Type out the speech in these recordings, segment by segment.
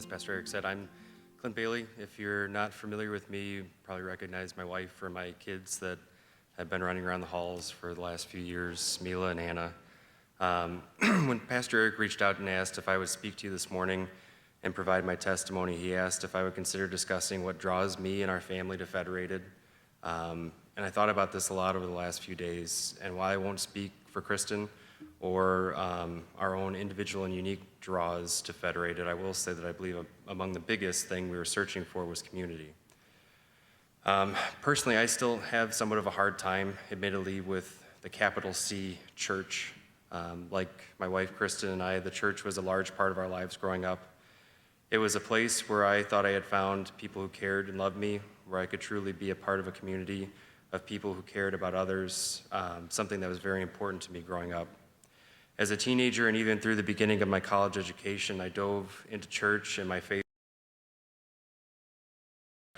as Pastor Eric said, I'm Clint Bailey. If you're not familiar with me, you probably recognize my wife or my kids that have been running around the halls for the last few years, Mila and Anna. When Pastor Eric reached out and asked if I would speak to you this morning and provide my testimony, he asked if I would consider discussing what draws me and our family to Federated. And I thought about this a lot over the last few days, and while I won't speak for Kristen or our own individual and unique draws to Federated, I will say that I believe among the biggest thing we were searching for was community. Personally, I still have somewhat of a hard time, admittedly, with the capital C church. Like my wife Kristen and I, the church was a large part of our lives growing up. It was a place where I thought I had found people who cared and loved me, where I could truly be a part of a community of people who cared about others, something that was very important to me growing up. As a teenager and even through the beginning of my college education, I dove into church and my faith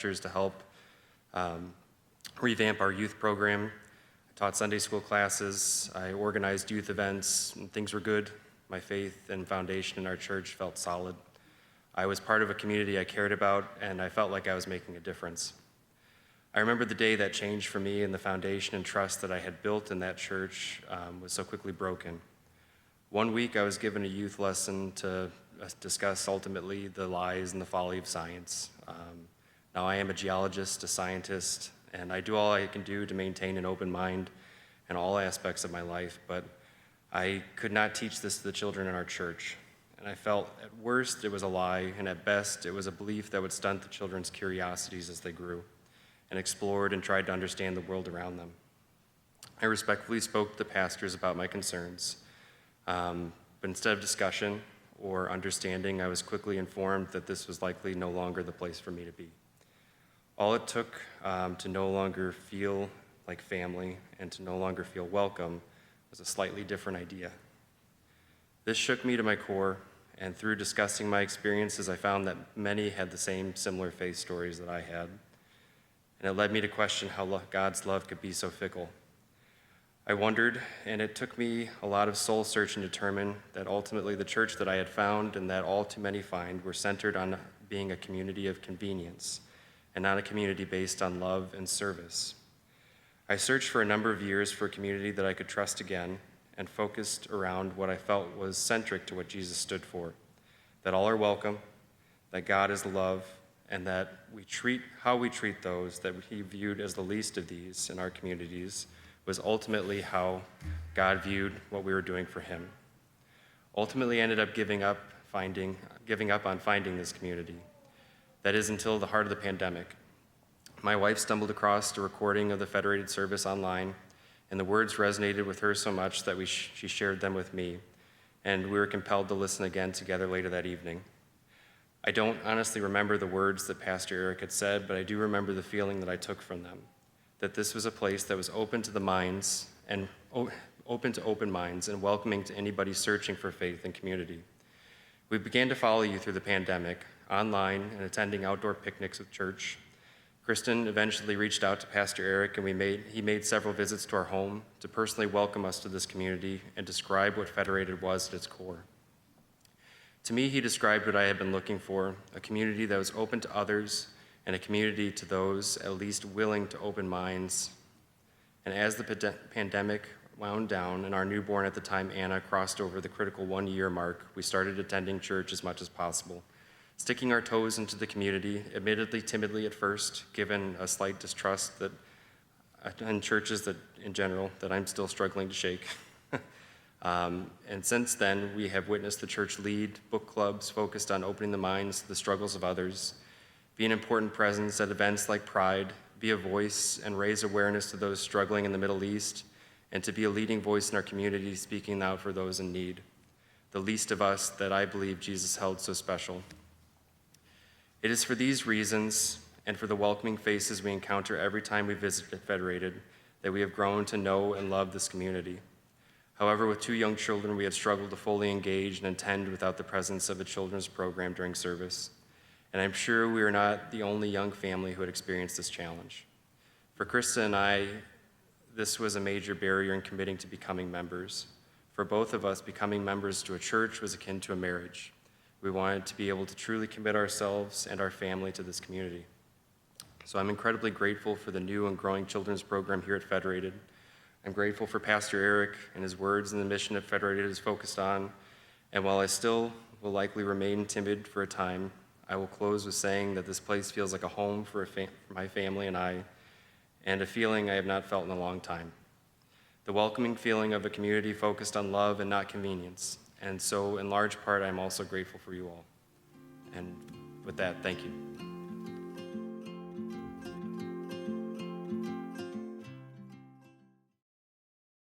to help revamp our youth program. I taught Sunday school classes, I organized youth events, and things were good. My faith and foundation in our church felt solid. I was part of a community I cared about, and I felt like I was making a difference. I remember the day that changed for me, and the foundation and trust that I had built in that church was so quickly broken. One week I was given a youth lesson to discuss ultimately the lies and the folly of science. Now I am a geologist, a scientist, and I do all I can do to maintain an open mind in all aspects of my life, but I could not teach this to the children in our church. And I felt at worst it was a lie, and at best it was a belief that would stunt the children's curiosities as they grew and explored and tried to understand the world around them. I respectfully spoke to the pastors about my concerns, but instead of discussion or understanding, I was quickly informed that this was likely no longer the place for me to be. All it took to no longer feel like family and to no longer feel welcome was a slightly different idea. This shook me to my core, and through discussing my experiences, I found that many had the same similar faith stories that I had. And it led me to question how God's love could be so fickle. I wondered, and it took me a lot of soul searching to determine that ultimately the church that I had found and that all too many find were centered on being a community of convenience and not a community based on love and service. I searched for a number of years for a community that I could trust again and focused around what I felt was centric to what Jesus stood for, that all are welcome, that God is love, and that how we treat those that he viewed as the least of these in our communities was ultimately how God viewed what we were doing for him. Ultimately, I ended up giving up on finding this community. That is until the heart of the pandemic. My wife stumbled across a recording of the Federated service online, and the words resonated with her so much that she shared them with me, and we were compelled to listen again together later that evening. I don't honestly remember the words that Pastor Eric had said, but I do remember the feeling that I took from them, that this was a place that was open to the minds and open to open minds and welcoming to anybody searching for faith and community. We began to follow you through the pandemic, online and attending outdoor picnics with church. Kristen eventually reached out to Pastor Eric, and he made several visits to our home to personally welcome us to this community and describe what Federated was at its core. To me, he described what I had been looking for, a community that was open to others and a community to those at least willing to open minds. And as the pandemic wound down and our newborn at the time, Anna, crossed over the critical 1-year mark, we started attending church as much as possible, sticking our toes into the community, admittedly timidly at first, given a slight distrust that in churches that, in general, that I'm still struggling to shake. And since then, we have witnessed the church lead book clubs focused on opening the minds to the struggles of others, be an important presence at events like Pride, be a voice and raise awareness to those struggling in the Middle East, and to be a leading voice in our community speaking out for those in need, the least of us that I believe Jesus held so special. It is for these reasons and for the welcoming faces we encounter every time we visit Federated that we have grown to know and love this community. However, with 2 young children, we had struggled to fully engage and attend without the presence of a children's program during service. And I'm sure we are not the only young family who had experienced this challenge. For Krista and I, this was a major barrier in committing to becoming members. For both of us, becoming members to a church was akin to a marriage. We wanted to be able to truly commit ourselves and our family to this community. So I'm incredibly grateful for the new and growing children's program here at Federated. I'm grateful for Pastor Eric and his words and the mission that Federated is focused on. And while I still will likely remain timid for a time, I will close with saying that this place feels like a home for my family and I, and a feeling I have not felt in a long time. The welcoming feeling of a community focused on love and not convenience. And so, in large part, I'm also grateful for you all. And with that, thank you.